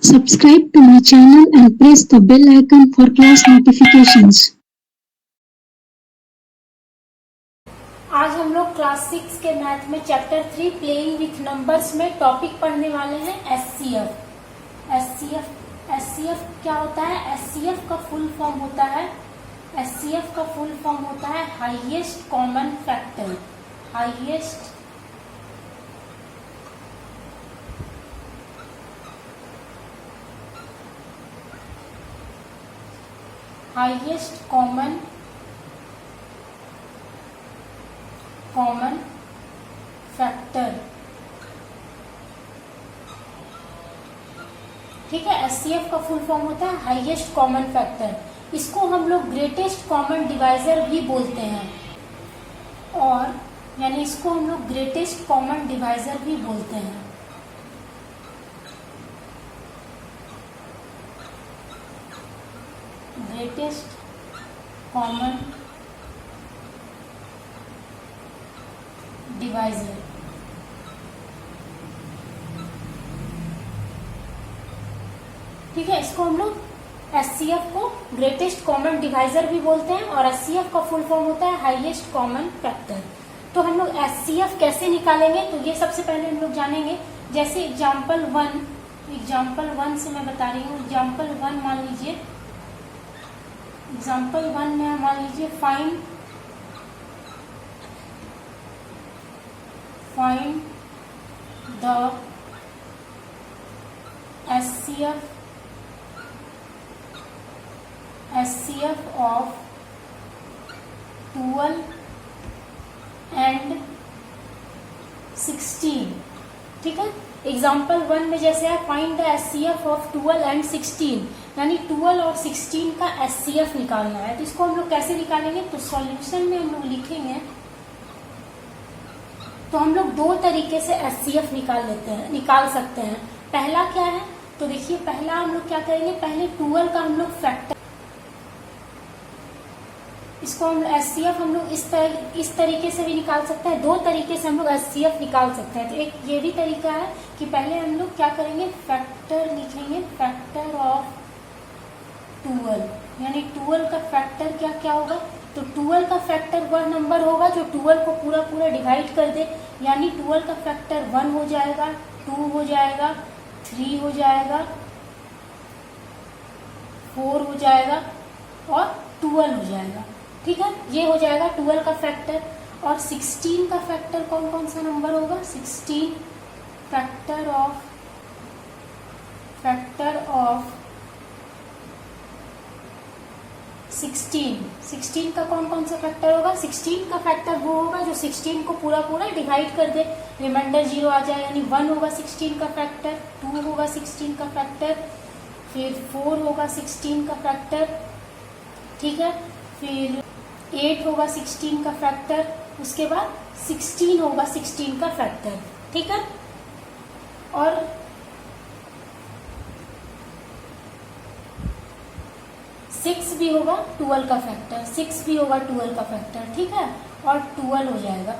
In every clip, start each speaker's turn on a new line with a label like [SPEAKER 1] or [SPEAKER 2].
[SPEAKER 1] Subscribe to my channel and press the bell icon for class notifications.
[SPEAKER 2] आज हम लोग class 6 के math में चैप्टर 3 प्लेइंग विथ नंबर्स में टॉपिक पढ़ने वाले हैं एचसीएफ। एचसीएफ क्या होता है? एचसीएफ का फुल फॉर्म होता है highest common factor. Highest common factor. ठीक है, एचसीएफ का फुल फॉर्म होता है हाईएस्ट कॉमन फैक्टर। इसको हम लोग ग्रेटेस्ट कॉमन डिवाइजर भी बोलते हैं, और यानी इसको हम लोग ग्रेटेस्ट कॉमन डिवाइजर भी बोलते हैं। Greatest common divisor. ठीक है, इसको हम लोग एचसीएफ को ग्रेटेस्ट कॉमन डिवाइजर भी बोलते हैं, और एचसीएफ का फुल फॉर्म होता है हाईएस्ट कॉमन फैक्टर। तो हम लोग एचसीएफ कैसे निकालेंगे, तो ये सबसे पहले हम लोग जानेंगे। जैसे एग्जाम्पल वन से मैं बता रही हूँ। एग्जाम्पल वन मान लीजिए, में मान लीजिए find the HCF of 12 and 16। ठीक है, एग्जाम्पल वन में जैसे है find the HCF of 12 and 16, यानी 12 और 16 का एचसीएफ निकालना है। तो इसको हम लोग कैसे निकालेंगे, तो सॉल्यूशन में हम लोग लिखेंगे। तो हम लोग दो तरीके से एचसीएफ निकाल सकते हैं। पहला क्या है, तो देखिए पहला हम लोग क्या करेंगे, पहले 12 का हम लोग फैक्टर, इसको हम एचसीएफ हम लोग इस तरीके से भी निकाल सकते हैं। दो तरीके से हम लोग एचसीएफ निकाल सकते हैं। तो एक ये भी तरीका है कि पहले हम लोग क्या करेंगे, फैक्टर लिखेंगे, फैक्टर ऑफ 12, यानी 12 का फैक्टर क्या क्या होगा, तो 12 का फैक्टर वह नंबर होगा जो 12 को पूरा डिवाइड कर दे, यानी 12 का फैक्टर 1 हो जाएगा, 2 हो जाएगा, 3 हो जाएगा, 4 हो जाएगा और 12 हो जाएगा। ठीक है, ये हो जाएगा 12 का फैक्टर। और 16 का फैक्टर कौन कौन सा नंबर होगा, 16 फैक्टर ऑफ 16 का कौन कौन सा फैक्टर होगा, 16 का फैक्टर वो होगा जो 16 को पूरा डिवाइड कर दे, रिमाइंडर 0 आ जाए, यानी 1 होगा 16 का फैक्टर, 2 होगा 16 का फैक्टर, फिर 4 होगा 16 का फैक्टर। ठीक है, फिर 8 होगा 16 का फैक्टर, उसके बाद 16 होगा 16 का फैक्टर। ठीक है, और 6 भी होगा 12 का फैक्टर, 6 भी होगा 12 का फैक्टर। ठीक है, और 12 हो जाएगा।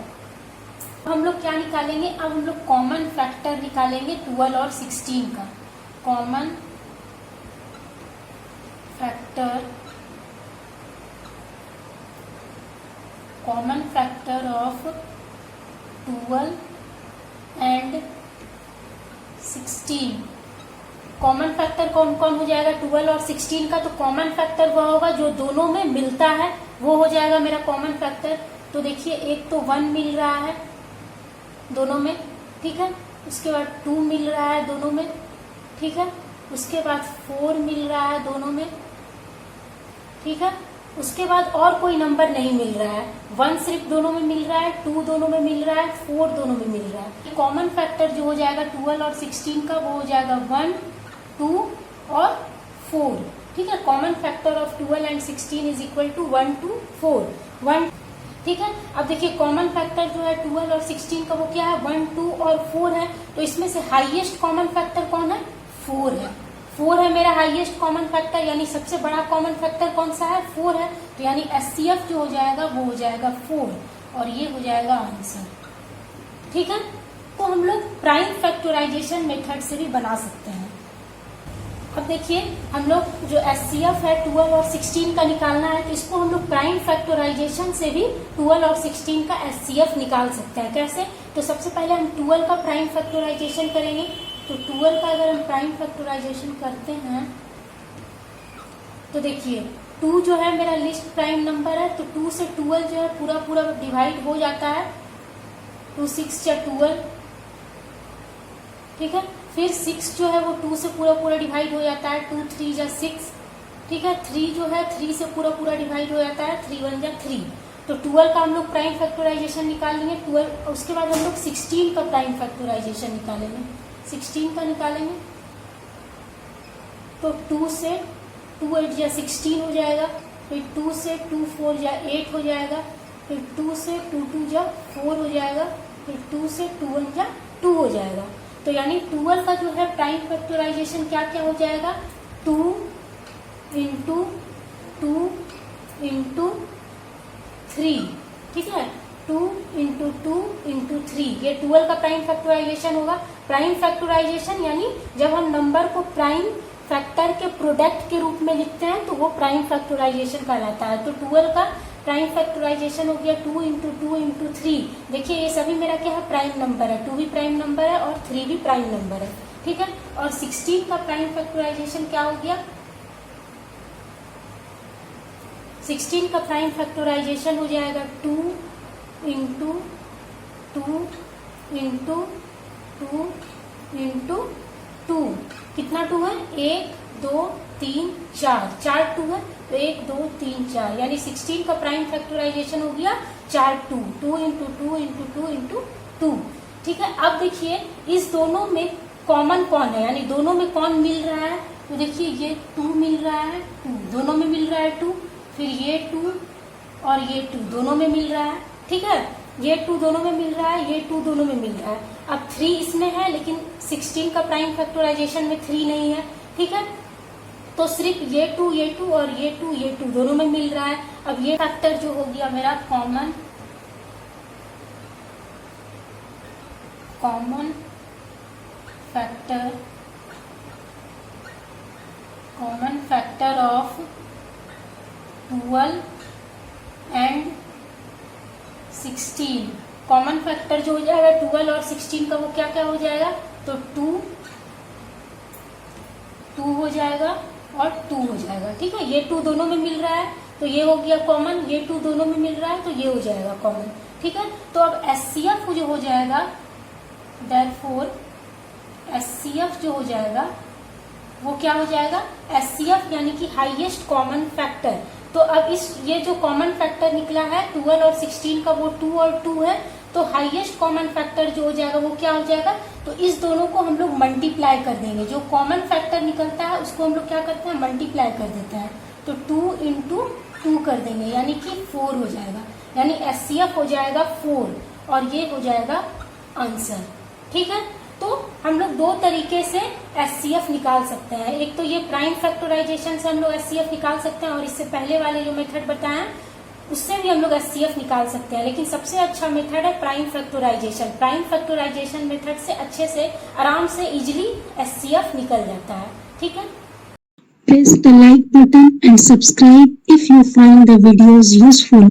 [SPEAKER 2] हम लोग क्या निकालेंगे, अब हम लोग कॉमन फैक्टर निकालेंगे 12 और 16 का। Common factor of 12 and 16। Common factor कौन कौन हो जाएगा 12 और 16 का, तो कॉमन फैक्टर वह होगा जो दोनों में मिलता है, वो हो जाएगा मेरा कॉमन फैक्टर। तो देखिए एक तो 1 मिल रहा है दोनों में, ठीक है, उसके बाद 2 मिल रहा है दोनों में, ठीक है, उसके बाद 4 मिल रहा है दोनों में, ठीक है, उसके बाद और कोई नंबर नहीं मिल रहा है। 1 सिर्फ दोनों में मिल रहा है, 2 दोनों में मिल रहा है, 4 दोनों में मिल रहा है। कॉमन फैक्टर जो हो जाएगा 12 और 16 का, वो हो जाएगा 1, 2 और 4। ठीक है, common factor of 12 and 16 is equal to 1 to 4, 1। ठीक है, अब देखिए कॉमन फैक्टर जो है 12 और 16 का वो क्या है, 1, 2 और 4 है। तो इसमें से हाईएस्ट कॉमन फैक्टर कौन है, 4 है। 4 है मेरा हाईएस्ट कॉमन फैक्टर, यानी सबसे बड़ा कॉमन फैक्टर कौन सा है, 4 है। तो यानी एचसीएफ जो हो जाएगा वो हो जाएगा 4, और ये हो जाएगा आंसर। ठीक है, तो हम लोग प्राइम फैक्टराइजेशन मेथड से भी बना सकते हैं। अब देखिए हम लोग जो HCF है 12 और 16 का निकालना है, तो इसको हम लोग प्राइम फैक्टराइजेशन से भी 12 और 16 का HCF निकाल सकते हैं। कैसे? तो सबसे पहले हम 12 का प्राइम फैक्टराइजेशन करेंगे। तो 12 का अगर हम प्राइम फैक्टराइजेशन करते हैं तो देखिए 2 जो है मेरा लिस्ट प्राइम नंबर है, तो 2 से 12 जो है पूरा पूरा डिवाइड हो जाता है, 2 6 या 12, ठीक है। फिर 6 जो है वो 2 से पूरा पूरा डिवाइड हो जाता है, 2 3 या 6, ठीक है। 3 जो है 3 से पूरा पूरा डिवाइड हो जाता है, 3 1 या 3। तो 12 का हम लोग प्राइम फैक्टराइजेशन निकाल लेंगे। 12 उसके बाद हम लोग 16 का प्राइम फैक्टराइजेशन निकालेंगे। 16 का निकालेंगे तो 2 से 2 8 या 16 हो जाएगा, फिर 2 से 2 4 या 8 हो जाएगा, फिर 2 से 2 2 या 4 हो जाएगा, फिर 2 से 2 1 या 2 हो जाएगा। तो यानी 12 का जो है प्राइम फैक्टराइजेशन क्या क्या हो जाएगा, 2 इंटू 2 इंटू 3, ठीक है। 2 इंटू 2 इंटू 3, ये 12 का प्राइम फैक्टराइजेशन होगा। प्राइम फैक्टराइजेशन यानी जब हम नंबर को प्राइम फैक्टर के प्रोडक्ट के रूप में लिखते हैं तो वो प्राइम फैक्टराइजेशन कहलाता है। तो 12 का प्राइम फैक्टराइजेशन हो गया 2 इंटू 2 इंटू 3। देखिए ये सभी मेरा क्या है, प्राइम नंबर है, 2 भी प्राइम नंबर है और 3 भी प्राइम नंबर है, ठीक है। और 16 का प्राइम फैक्टराइजेशन क्या हो गया, 16 का प्राइम फैक्टराइजेशन हो जाएगा 2 इंटू 2 इंटू 2 इंटू 2। कितना 2 है, 1 2 3 4, 4 2 है, तो 1 2 3 4, यानी 16 का प्राइम फैक्टराइजेशन हो गया 4 2, 2 इंटू 2 इंटू 2 इंटू 2, ठीक है। अब देखिए इस दोनों में कॉमन कौन है, यानी दोनों में कौन मिल रहा है, तो देखिए ये 2 मिल रहा है, 2 दोनों में मिल रहा है 2, फिर ये 2 और ये 2 दोनों में मिल रहा है, ठीक है। ये 2 दोनों में मिल रहा है, ये 2 दोनों में मिल रहा है। अब 3 इसमें है, लेकिन 16 का प्राइम फैक्टराइजेशन में 3 नहीं है, ठीक है। तो सिर्फ ये 2 और ये 2 दोनों में मिल रहा है। अब ये फैक्टर जो हो गया मेरा common factor of 12 and 16। Common factor जो हो जाएगा 12 और 16 का वो क्या क्या हो जाएगा, तो 2 हो जाएगा और 2 हो जाएगा, ठीक है। ये 2 दोनों में मिल रहा है तो ये हो गया कॉमन, ये 2 दोनों में मिल रहा है तो ये हो जाएगा कॉमन, ठीक है। तो अब HCF जो हो जाएगा, देयरफॉर HCF जो हो जाएगा वो क्या हो जाएगा, HCF यानी कि हाईएस्ट कॉमन फैक्टर। तो अब ये जो कॉमन फैक्टर निकला है 12 और 16 का वो 2 और 2 है, तो हाईएस्ट कॉमन फैक्टर जो हो जाएगा वो क्या हो जाएगा, तो इस दोनों को हम लोग मल्टीप्लाई कर देंगे। जो कॉमन फैक्टर निकलता है उसको हम लोग क्या करते हैं, मल्टीप्लाई कर देते हैं। तो 2 इंटू 2 कर देंगे, यानी कि 4 हो जाएगा, यानी HCF हो जाएगा 4 और ये हो जाएगा आंसर, ठीक है। तो हम लोग 2 तरीके से HCF निकाल सकते हैं। एक तो ये प्राइम फैक्टराइजेशन से हम लोग HCF निकाल सकते हैं, और इससे पहले वाले जो मेथड बताया उससे भी हम लोग HCF निकाल सकते हैं, लेकिन सबसे अच्छा मेथड है prime factorisation. Prime factorisation method से अच्छे से आराम से इजिली HCF निकल जाता है, ठीक है।
[SPEAKER 1] Press the like button and subscribe if you find the videos useful.